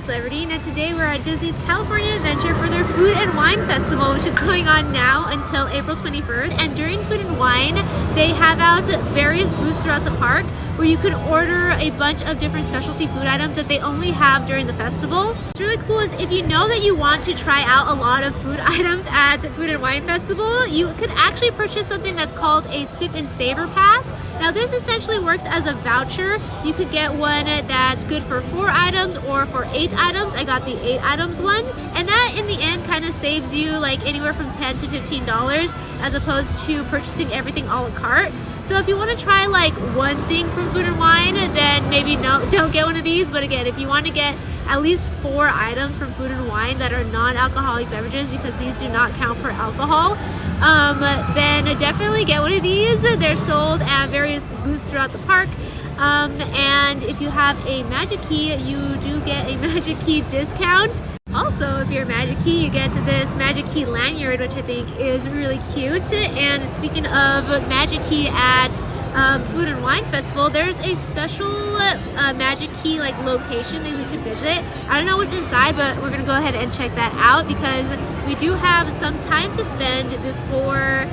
Krystal Everdeen, and today we're at Disney's California Adventure for their Food and Wine Festival, which is going on now until April 21st. And during Food and Wine, they have out various booths throughout the park where you can order a bunch of different specialty food items that they only have during the festival. What's really cool is if you know that you want to try out a lot of food items at Food and Wine Festival, you could actually purchase something that's called a Sip and Savor Pass. Now this essentially works as a voucher. You could get one that's good for 4 items or for 8 items. I got the 8 items one, and that in the end kind of saves you like anywhere from $10 to $15 as opposed to purchasing everything a la carte. So if you want to try like one thing from Food and Wine, then maybe don't get one of these. But again, if you want to get at least 4 items from Food and Wine that are non-alcoholic beverages, because these do not count for alcohol, then definitely get one of these. They're sold at various booths throughout the park. And if you have a Magic Key, you do get a Magic Key discount. Also, if you're a Magic Key, you get this Magic Key lanyard, which I think is really cute. And speaking of Magic Key at Food and Wine Festival, there's a special Magic Key like location that we can visit. I don't know what's inside, but we're gonna go ahead and check that out because we do have some time to spend before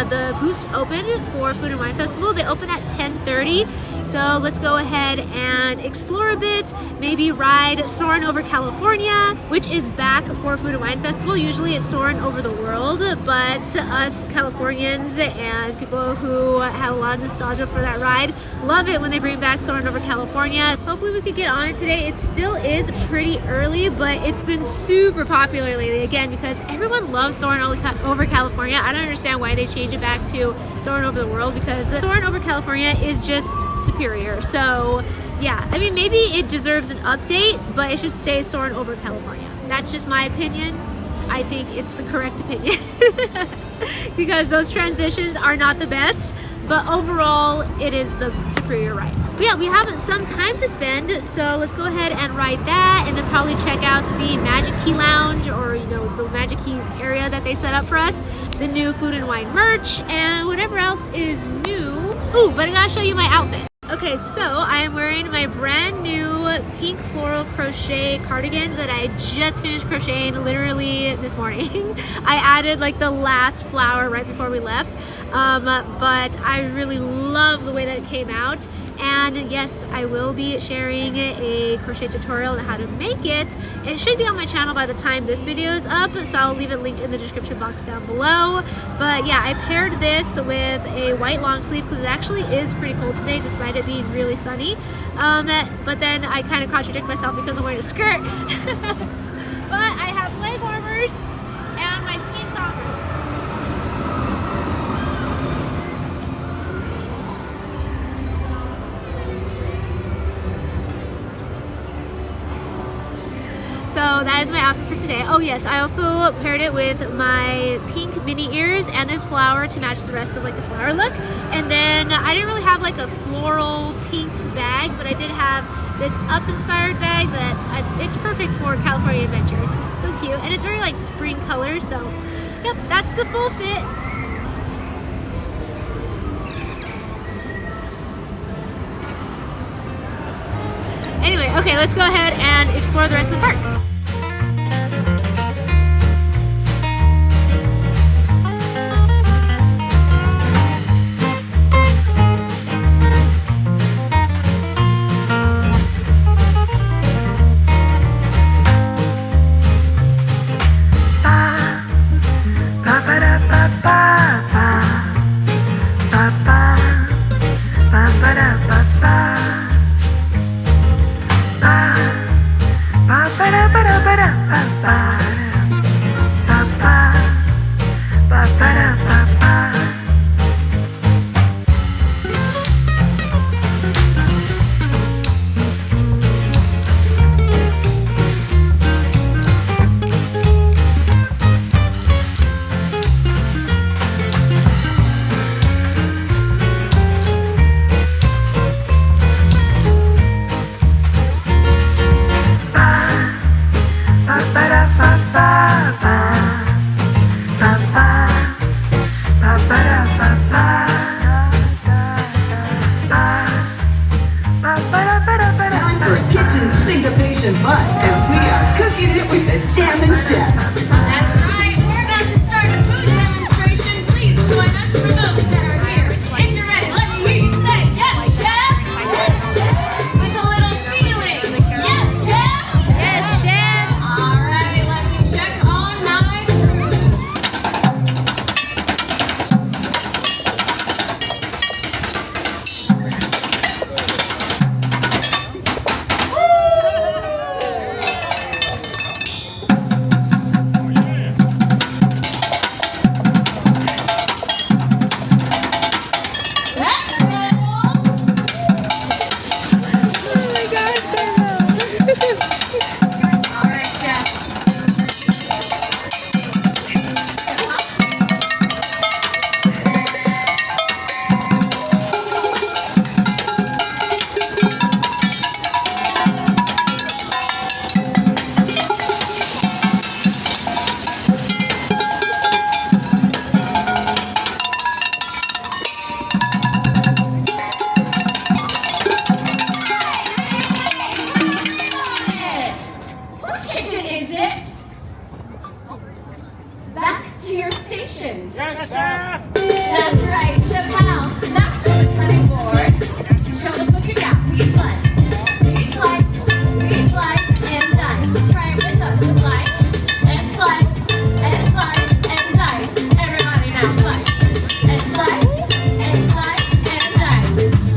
the booths open for Food and Wine Festival. They open at 10:30. So let's go ahead and explore a bit, maybe ride Soarin' Over California, which is back for Food and Wine Festival. Usually it's Soarin' Over the World, but us Californians and people who have a lot of nostalgia for that ride love it when they bring back Soarin' Over California. Hopefully we could get on it today. It still is pretty early, but it's been super popular lately, again, because everyone loves Soarin' Over California. I don't understand why they changed it back to Soarin' Over the World, because Soarin' Over California is just superior. So yeah, I mean, maybe it deserves an update, but it should stay Soarin' Over California. That's just my opinion. I think it's the correct opinion because those transitions are not the best, but overall it is the superior ride. But yeah, we have some time to spend, so let's go ahead and ride that and then probably check out the Magic Key Lounge, or the Magic Key area that they set up for us, the new Food and Wine merch, and whatever else is new. Ooh, but I gotta show you my outfit. Okay, so I am wearing my brand new pink floral crochet cardigan that I just finished crocheting literally this morning. I added like the last flower right before we left, but I really love the way that it came out. And yes, I will be sharing a crochet tutorial on how to make it. It should be on my channel by the time this video is up, so I'll leave it linked in the description box down below. But yeah, I paired this with a white long sleeve because it actually is pretty cold today despite it being really sunny. But then I kind of contradict myself because I'm wearing a skirt. But I have leg warmers and my pink Converse. So that is my outfit for today. Oh yes, I also paired it with my pink mini ears and a flower to match the rest of like the flower look. And then I didn't really have like a floral pink bag, but I did have this up inspired bag that it's perfect for California Adventure. It's just so cute, and it's very like spring colors. So yep, that's the full fit. Anyway, okay, let's go ahead and explore the rest of the park. Ba-da-ba-ba and fun as we are cooking it with the Jammin' Chefs. That's right, we're about to start a food demonstration. Please join us for those that are here. If you're ready, let me hear you say, yes, chef. Yes, chef. With a little feeling. Yes, chef. Yes, chef. All right, let me check all nine. Let's roll. All right, chef. Whose kitchen is this? Back to your stations. Yes, chef. That's right, Chef Hal. That's for the cutting board. Show us what you got. We slice, and dice. Try it with us. Slice, and dice. Everybody now slice, and dice.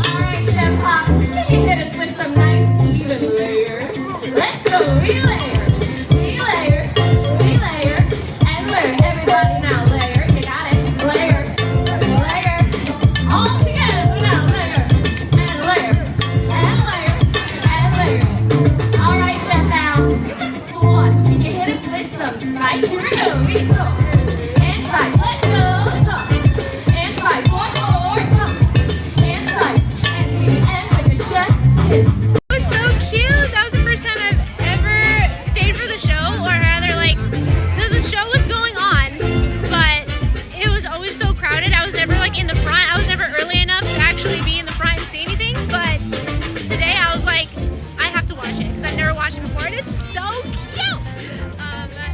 All right, Chef Hal, can you hit us with some nice even layers? Let's go, relayer, and layer. Everybody now layer, you got it. Layer, all together now layer. All right, Chef Al, you got the sauce. Can you hit us with some spice? Here we go, sauce. And spice, let's go, sauce. And spice, one more sauce. And spice, and we end with the chef's kiss. It was so cute. That was the first time I've ever stayed for the show, or rather, like, the show was going on, but it was always so crowded. I was never like in the front. I was never early enough to actually be in the front and see anything. But today I was like, I have to watch it because I've never watched it before, and it's so cute. Yeah.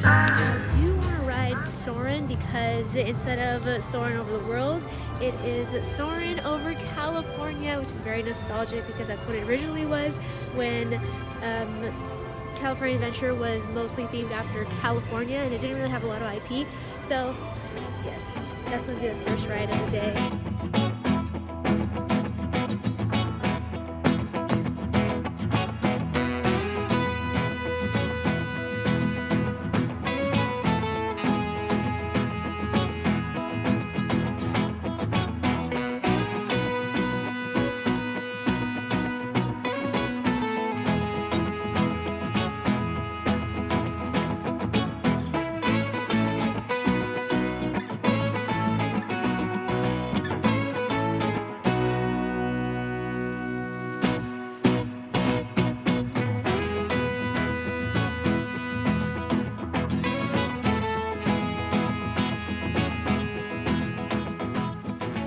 I do want to ride Soarin' because instead of Soarin' over the world, it is Soarin' over California, which is very nostalgic because that's what it originally was when California Adventure was mostly themed after California, and it didn't really have a lot of IP. So yes, that's going to be the first ride of the day.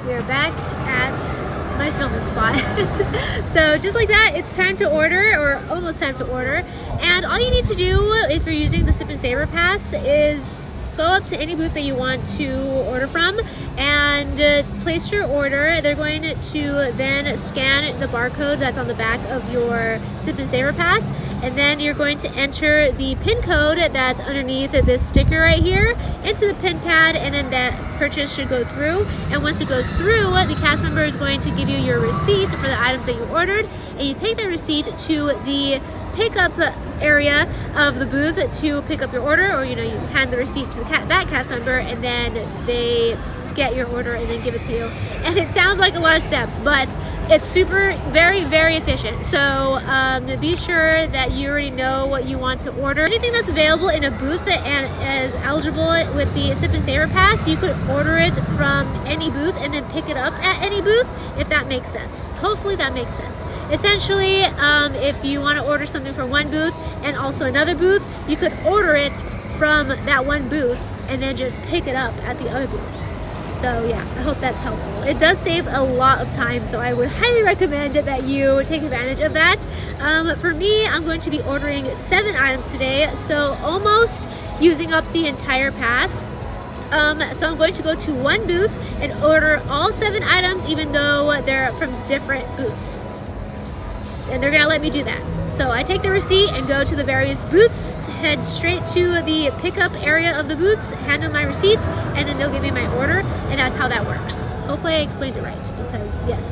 We're back at my filming spot. So just like that, it's time to order, or almost time to order. And all you need to do if you're using the Sip and Savor Pass is go up to any booth that you want to order from and place your order. They're going to then scan the barcode that's on the back of your Sip and Savor Pass, and then you're going to enter the PIN code that's underneath this sticker right here into the PIN pad, and then that purchase should go through. And once it goes through, the cast member is going to give you your receipt for the items that you ordered, and you take that receipt to the pickup area of the booth to pick up your order, or you hand the receipt to that cast member, and then they get your order and then give it to you. And it sounds like a lot of steps, but it's super, very, very efficient. So be sure that you already know what you want to order. Anything that's available in a booth and is eligible with the Sip and Savor Pass, you could order it from any booth and then pick it up at any booth, if that makes sense. Hopefully that makes sense. Essentially, if you want to order something from one booth and also another booth, you could order it from that one booth and then just pick it up at the other booth. So yeah, I hope that's helpful. It does save a lot of time, so I would highly recommend that you take advantage of that. For me, I'm going to be ordering 7 items today, so almost using up the entire pass. So I'm going to go to one booth and order all 7 items, even though they're from different booths. And they're gonna let me do that. So I take the receipt and go to the various booths, head straight to the pickup area of the booths, hand them my receipt, and then they'll give me my order, and that's how that works. Hopefully I explained it right, because yes,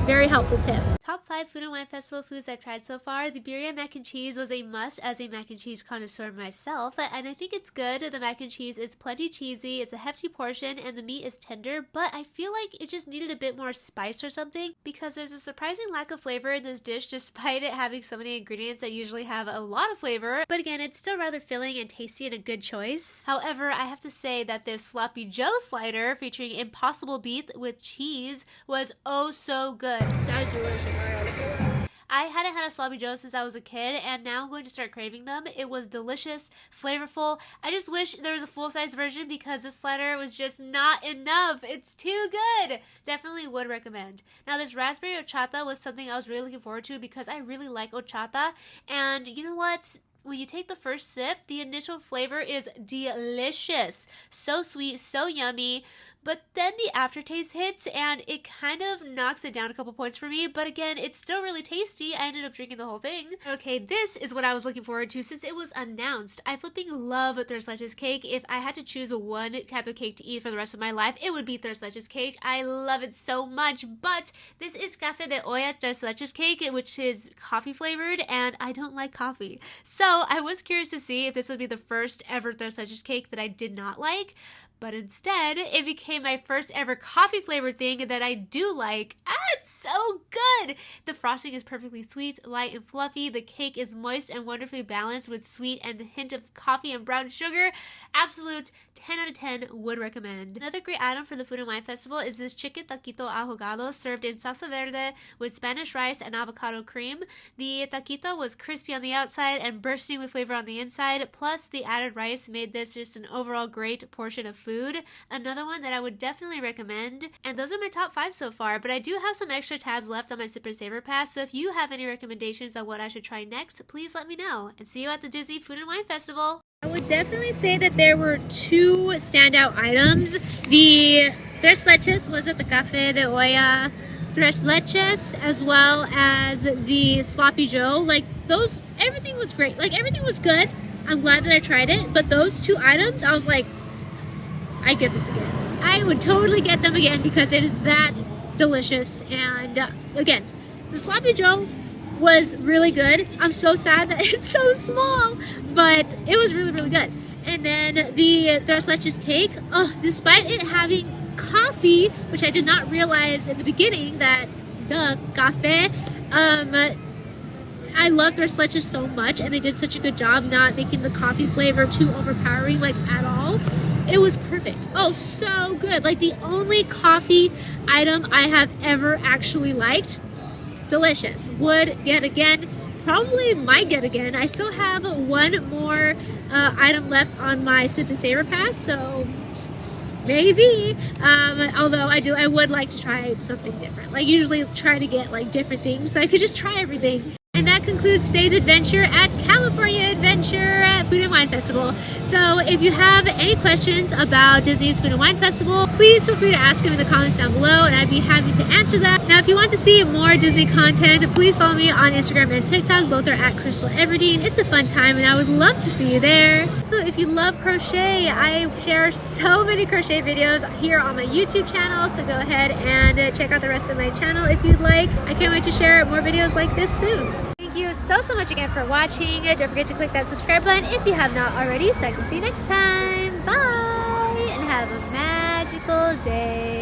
very helpful tip. Top 5 Food and Wine Festival foods I've tried so far. The birria mac and cheese was a must as a mac and cheese connoisseur myself, and I think it's good. The mac and cheese is plenty cheesy, it's a hefty portion, and the meat is tender, but I feel like it just needed a bit more spice or something, because there's a surprising lack of flavor in this dish despite it having so many ingredients that usually have a lot of flavor. But again, it's still rather filling and tasty and a good choice. However, I have to say that this Sloppy Joe slider featuring impossible beef with cheese was oh so good. That was delicious. I hadn't had a Sloppy Joe since I was a kid, and now I'm going to start craving them. It was delicious, flavorful. I just wish there was a full-size version because this slider was just not enough. It's too good. Definitely would recommend. Now, this raspberry horchata was something I was really looking forward to because I really like horchata, and you know what? When you take the first sip, the initial flavor is delicious. So sweet, so yummy. But then the aftertaste hits and it kind of knocks it down a couple points for me. But again, it's still really tasty. I ended up drinking the whole thing. Okay, this is what I was looking forward to since it was announced. I flipping love Tres Leches cake. If I had to choose one type of cake to eat for the rest of my life, it would be Tres Leches cake. I love it so much. But this is Café de Olla Tres Leches cake, which is coffee flavored, and I don't like coffee. So I was curious to see if this would be the first ever Tres Leches cake that I did not like. But instead, it became my first ever coffee flavored thing that I do like. It's so good! The frosting is perfectly sweet, light and fluffy. The cake is moist and wonderfully balanced with sweet and a hint of coffee and brown sugar. Absolute 10 out of 10 would recommend. Another great item for the Food and Wine Festival is this chicken taquito ahogado served in salsa verde with Spanish rice and avocado cream. The taquito was crispy on the outside and bursting with flavor on the inside, plus the added rice made this just an overall great portion of food. Another one that I would definitely recommend. And those are my top 5 so far, but I do have some extra tabs left on my Sip and Savor Pass, so if you have any recommendations on what I should try next, please let me know. And see you at the Disney Food and Wine Festival. I would definitely say that there were 2 standout items. The Tres Leches was at the Café de Olla Tres Leches, as well as the Sloppy Joe. Like those, everything was great. Like everything was good. I'm glad that I tried it, but those 2 items, I was like, I get this again. I would totally get them again because it is that delicious. And again, the Sloppy Joe was really good. I'm so sad that it's so small, but it was really, really good. And then the Tres Leches cake, despite it having coffee, which I did not realize in the beginning that, café, I love Tres Leches so much, and they did such a good job not making the coffee flavor too overpowering, like at all. It was perfect. Oh, so good. Like the only coffee item I have ever actually liked. Delicious. Would get again. Probably might get again. I still have 1 more item left on my Sip and Savor Pass, so maybe. Although I would like to try something different. Like usually try to get like different things so I could just try everything. And that concludes today's adventure at California Adventure Food and Wine Festival. So if you have any questions about Disney's Food and Wine Festival, please feel free to ask them in the comments down below, and I'd be happy to answer that. Now, if you want to see more Disney content, please follow me on Instagram and TikTok. Both are at Krystal Everdeen. It's a fun time, and I would love to see you there. So if you love crochet, I share so many crochet videos here on my YouTube channel, so go ahead and check out the rest of my channel if you'd like. I can't wait to share more videos like this soon. Thank you so much again for watching. Don't forget to click that subscribe button if you have not already, so I can see you next time. Bye! And have a magical magical day.